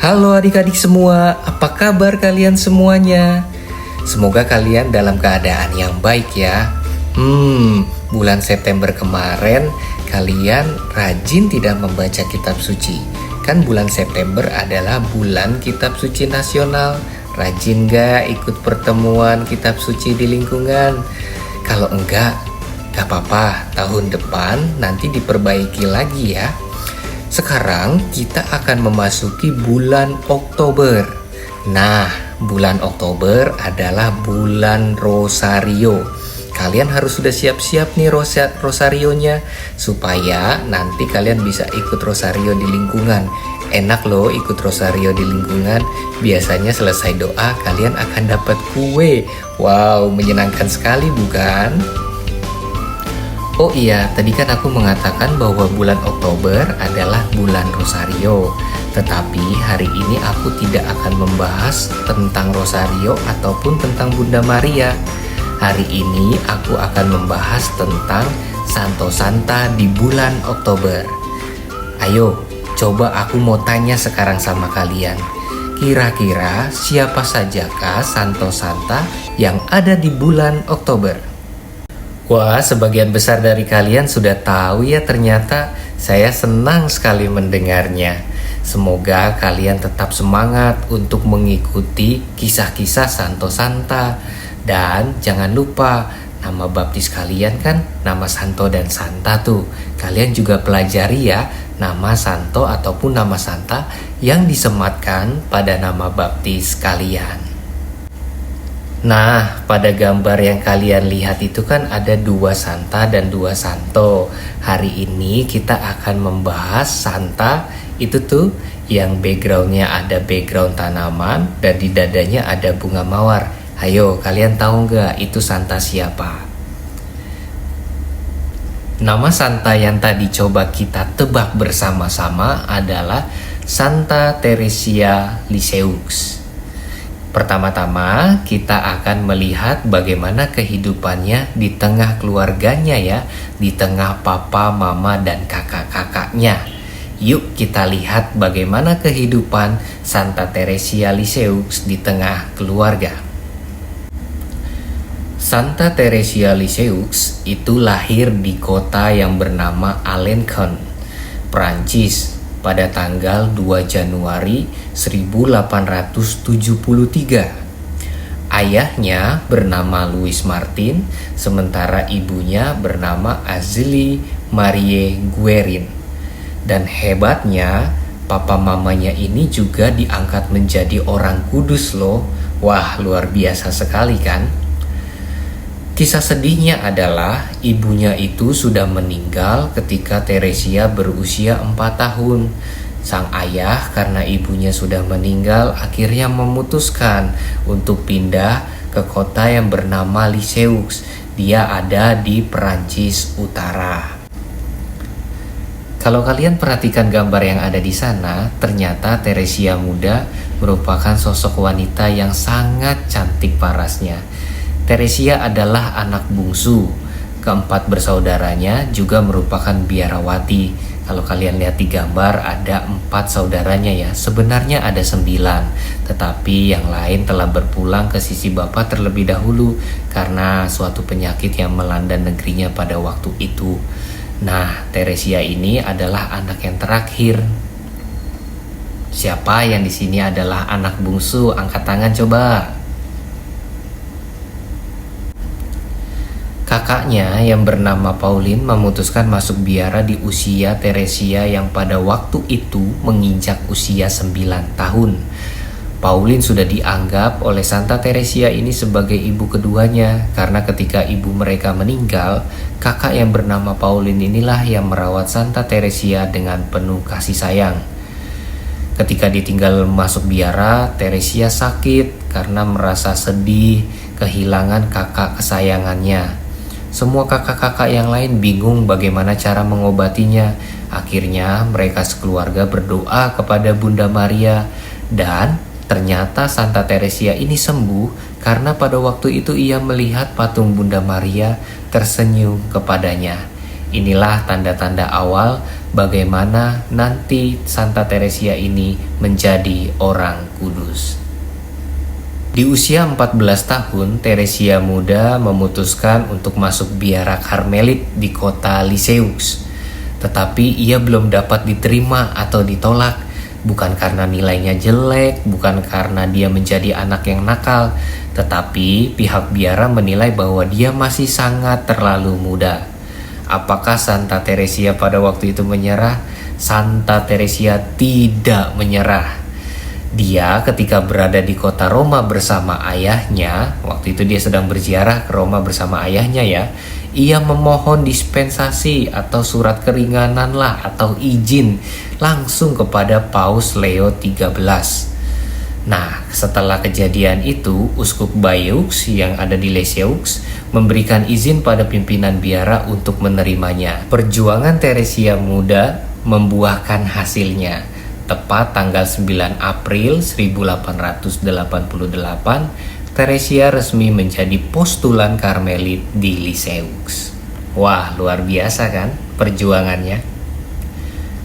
Halo adik-adik semua, apa kabar kalian semuanya? Semoga kalian dalam keadaan yang baik ya. Bulan September kemarin kalian rajin tidak membaca kitab suci. Kan bulan September adalah bulan kitab suci nasional. Rajin gak ikut pertemuan kitab suci di lingkungan? Kalau enggak, gak apa-apa, tahun depan nanti diperbaiki lagi ya. Sekarang kita akan memasuki bulan Oktober. Nah, bulan Oktober adalah bulan Rosario. Kalian harus sudah siap-siap nih Rosarionya, supaya nanti kalian bisa ikut Rosario di lingkungan. Enak loh ikut Rosario di lingkungan. Biasanya selesai doa kalian akan dapat kue. Wow, menyenangkan sekali bukan? Oh iya, tadi kan aku mengatakan bahwa bulan Oktober adalah bulan Rosario. Tetapi hari ini aku tidak akan membahas tentang Rosario ataupun tentang Bunda Maria. Hari ini aku akan membahas tentang Santo Santa di bulan Oktober. Ayo, coba aku mau tanya sekarang sama kalian. Kira-kira siapa sajakah Santo Santa yang ada di bulan Oktober? Wah, sebagian besar dari kalian sudah tahu ya ternyata. Saya senang sekali mendengarnya. Semoga kalian tetap semangat untuk mengikuti kisah-kisah Santo Santa. Dan jangan lupa, nama baptis kalian kan nama Santo dan Santa tuh. Kalian juga pelajari ya nama Santo ataupun nama Santa yang disematkan pada nama baptis kalian. Nah, pada gambar yang kalian lihat itu kan ada 2 Santa dan 2 Santo. Hari ini kita akan membahas Santa itu tuh yang backgroundnya ada background tanaman dan di dadanya ada bunga mawar. Ayo, kalian tahu nggak itu Santa siapa? Nama Santa yang tadi coba kita tebak bersama-sama adalah Santa Teresia Lisieux. Pertama-tama kita akan melihat bagaimana kehidupannya di tengah keluarganya ya, di tengah papa, mama, dan kakak-kakaknya. Yuk kita lihat bagaimana kehidupan Santa Teresia Lisieux di tengah keluarga. Santa Teresia Lisieux itu lahir di kota yang bernama Alencon, Prancis pada tanggal 2 Januari 1873. Ayahnya bernama Louis Martin, sementara ibunya bernama Azélie Marie Guérin. Dan hebatnya, papa mamanya ini juga diangkat menjadi orang kudus loh. Wah, luar biasa sekali kan? Kisah sedihnya adalah ibunya itu sudah meninggal ketika Teresia berusia 4 tahun. Sang ayah karena ibunya sudah meninggal akhirnya memutuskan untuk pindah ke kota yang bernama Lisieux. Dia ada di Perancis Utara. Kalau kalian perhatikan gambar yang ada di sana, ternyata Teresia muda merupakan sosok wanita yang sangat cantik parasnya. Teresia adalah anak bungsu. Keempat bersaudaranya juga merupakan biarawati. Kalau kalian lihat di gambar ada 4 saudaranya ya. Sebenarnya ada 9, tetapi yang lain telah berpulang ke sisi bapak terlebih dahulu karena suatu penyakit yang melanda negerinya pada waktu itu. Nah, Teresia ini adalah anak yang terakhir. Siapa yang di sini adalah anak bungsu? Angkat tangan coba. Kakaknya yang bernama Pauline memutuskan masuk biara di usia Teresia yang pada waktu itu menginjak usia 9 tahun. Pauline sudah dianggap oleh Santa Teresia ini sebagai ibu keduanya karena ketika ibu mereka meninggal, kakak yang bernama Pauline inilah yang merawat Santa Teresia dengan penuh kasih sayang. Ketika ditinggal masuk biara, Teresia sakit karena merasa sedih kehilangan kakak kesayangannya. Semua kakak-kakak yang lain bingung bagaimana cara mengobatinya. Akhirnya mereka sekeluarga berdoa kepada Bunda Maria dan ternyata Santa Teresia ini sembuh karena pada waktu itu ia melihat patung Bunda Maria tersenyum kepadanya. Inilah tanda-tanda awal bagaimana nanti Santa Teresia ini menjadi orang kudus. Di usia 14 tahun, Teresia muda memutuskan untuk masuk biara Karmelit di kota Lisieux. Tetapi ia belum dapat diterima atau ditolak, bukan karena nilainya jelek, bukan karena dia menjadi anak yang nakal, tetapi pihak biara menilai bahwa dia masih sangat terlalu muda. Apakah Santa Teresia pada waktu itu menyerah? Santa Teresia tidak menyerah. Dia ketika berada di kota Roma bersama ayahnya, waktu itu dia sedang berziarah ke Roma bersama ayahnya ya, ia memohon dispensasi atau surat keringanan lah atau izin langsung kepada Paus Leo XIII. Nah, setelah kejadian itu, Uskup Bayeux yang ada di Lisieux memberikan izin pada pimpinan biara untuk menerimanya. Perjuangan Teresia muda membuahkan hasilnya. Tepat tanggal 9 April 1888, Teresia resmi menjadi postulan Karmelit di Lisieux. Wah, luar biasa kan perjuangannya?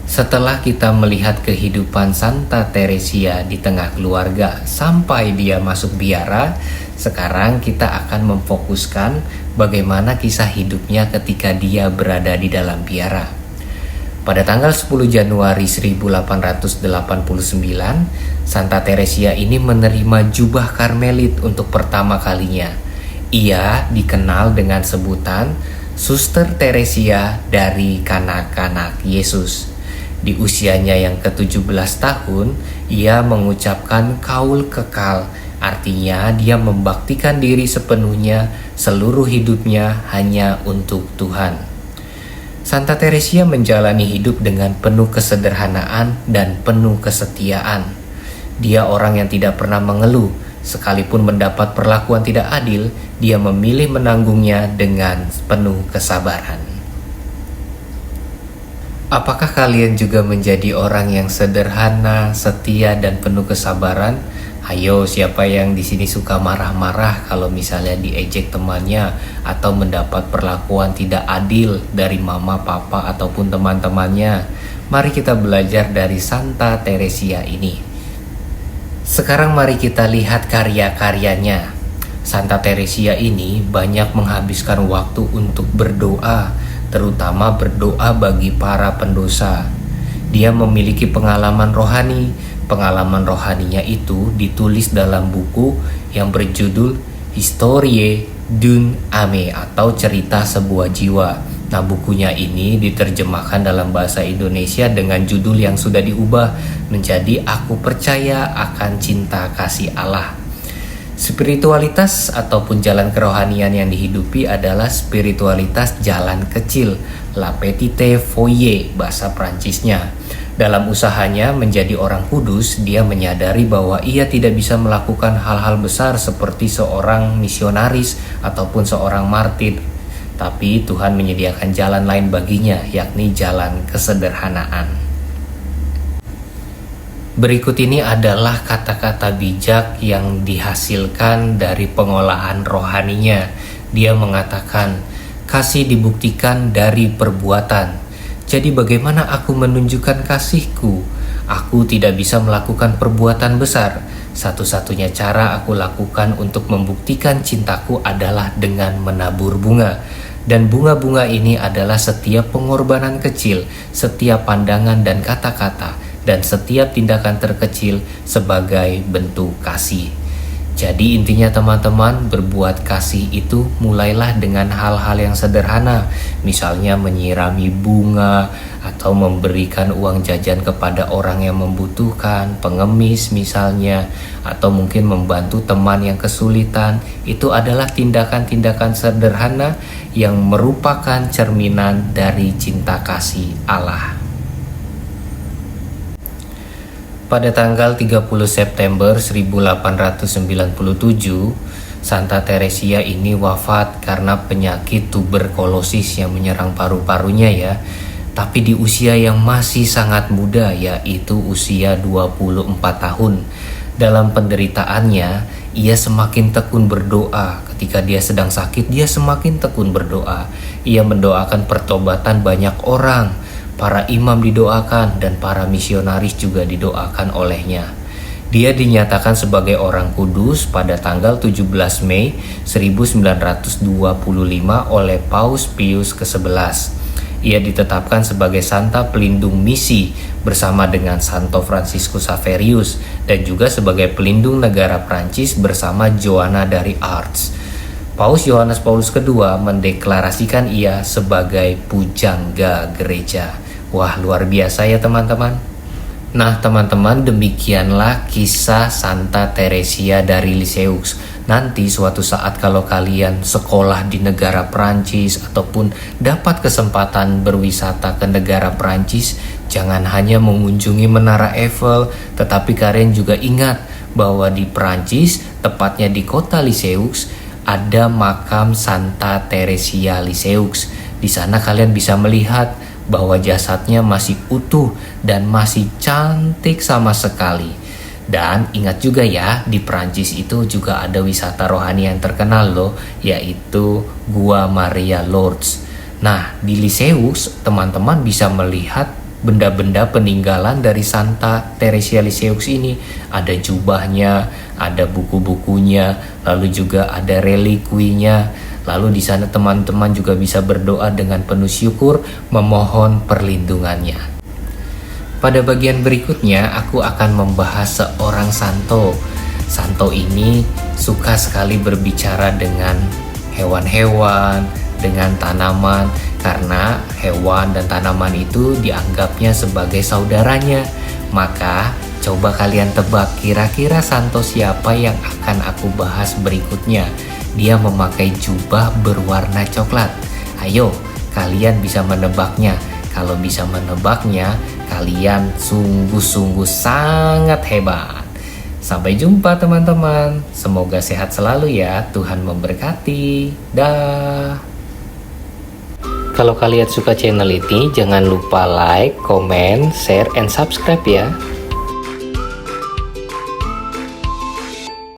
Setelah kita melihat kehidupan Santa Teresia di tengah keluarga sampai dia masuk biara, sekarang kita akan memfokuskan bagaimana kisah hidupnya ketika dia berada di dalam biara. Pada tanggal 10 Januari 1889, Santa Teresia ini menerima jubah Karmelit untuk pertama kalinya. Ia dikenal dengan sebutan Suster Teresia dari Kanak-kanak Yesus. Di usianya yang ke-17 tahun, ia mengucapkan kaul kekal, artinya dia membaktikan diri sepenuhnya, seluruh hidupnya hanya untuk Tuhan. Santa Teresia menjalani hidup dengan penuh kesederhanaan dan penuh kesetiaan. Dia orang yang tidak pernah mengeluh, sekalipun mendapat perlakuan tidak adil, dia memilih menanggungnya dengan penuh kesabaran. Apakah kalian juga menjadi orang yang sederhana, setia, dan penuh kesabaran? Ayo, siapa yang di sini suka marah-marah kalau misalnya diejek temannya atau mendapat perlakuan tidak adil dari mama, papa, ataupun teman-temannya? Mari kita belajar dari Santa Teresia ini. Sekarang mari kita lihat karya-karyanya. Santa Teresia ini banyak menghabiskan waktu untuk berdoa, terutama berdoa bagi para pendosa. Dia memiliki pengalaman rohani. Pengalaman rohaninya itu ditulis dalam buku yang berjudul Historie d'un âme atau cerita sebuah jiwa. Nah, bukunya ini diterjemahkan dalam bahasa Indonesia dengan judul yang sudah diubah menjadi Aku Percaya Akan Cinta Kasih Allah. Spiritualitas ataupun jalan kerohanian yang dihidupi adalah spiritualitas jalan kecil, la petite foyer bahasa Prancisnya. Dalam usahanya menjadi orang kudus, dia menyadari bahwa ia tidak bisa melakukan hal-hal besar seperti seorang misionaris ataupun seorang martir. Tapi Tuhan menyediakan jalan lain baginya, yakni jalan kesederhanaan. Berikut ini adalah kata-kata bijak yang dihasilkan dari pengolahan rohaninya. Dia mengatakan, kasih dibuktikan dari perbuatan. Jadi bagaimana aku menunjukkan kasihku? Aku tidak bisa melakukan perbuatan besar. Satu-satunya cara aku lakukan untuk membuktikan cintaku adalah dengan menabur bunga. Dan bunga-bunga ini adalah setiap pengorbanan kecil, setiap pandangan dan kata-kata, dan setiap tindakan terkecil sebagai bentuk kasih. Jadi intinya teman-teman, berbuat kasih itu mulailah dengan hal-hal yang sederhana. Misalnya menyirami bunga, atau memberikan uang jajan kepada orang yang membutuhkan, pengemis misalnya, atau mungkin membantu teman yang kesulitan. Itu adalah tindakan-tindakan sederhana yang merupakan cerminan dari cinta kasih Allah. Pada tanggal 30 September 1897, Santa Teresia ini wafat karena penyakit tuberkulosis yang menyerang paru-parunya ya. Tapi di usia yang masih sangat muda, yaitu usia 24 tahun. Dalam penderitaannya, ia semakin tekun berdoa. Ketika dia sedang sakit, dia semakin tekun berdoa. Ia mendoakan pertobatan banyak orang. Para imam didoakan dan para misionaris juga didoakan olehnya. Dia dinyatakan sebagai orang kudus pada tanggal 17 Mei 1925 oleh Paus Pius ke-11. Ia ditetapkan sebagai Santa Pelindung Misi bersama dengan Santo Franciscus Xaverius dan juga sebagai pelindung negara Prancis bersama Joanna dari Arts. Paus Yohanes Paulus II mendeklarasikan ia sebagai pujangga gereja. Wah, luar biasa ya teman-teman. Nah teman-teman, demikianlah kisah Santa Teresia dari Lisieux. Nanti suatu saat kalau kalian sekolah di negara Prancis ataupun dapat kesempatan berwisata ke negara Prancis, jangan hanya mengunjungi Menara Eiffel, tetapi kalian juga ingat bahwa di Prancis, tepatnya di kota Lisieux, ada makam Santa Teresia Lisieux. Di sana kalian bisa melihat bahwa jasadnya masih utuh dan masih cantik sama sekali. Dan ingat juga ya, di Prancis itu juga ada wisata rohani yang terkenal loh, yaitu Gua Maria Lourdes. Nah, di Lisieux teman-teman bisa melihat benda-benda peninggalan dari Santa Teresia Lisieux ini. Ada jubahnya, ada buku-bukunya, lalu juga ada relikuinya. Lalu di sana teman-teman juga bisa berdoa dengan penuh syukur, memohon perlindungannya. Pada bagian berikutnya aku akan membahas seorang santo. Santo ini suka sekali berbicara dengan hewan-hewan, dengan tanaman, karena hewan dan tanaman itu dianggapnya sebagai saudaranya. Maka coba kalian tebak kira-kira santo siapa yang akan aku bahas berikutnya. Dia memakai jubah berwarna coklat. Ayo, kalian bisa menebaknya. Kalau bisa menebaknya, kalian sungguh-sungguh sangat hebat. Sampai jumpa teman-teman. Semoga sehat selalu ya. Tuhan memberkati. Dah. Kalau kalian suka channel ini, jangan lupa like, comment, share, and subscribe ya.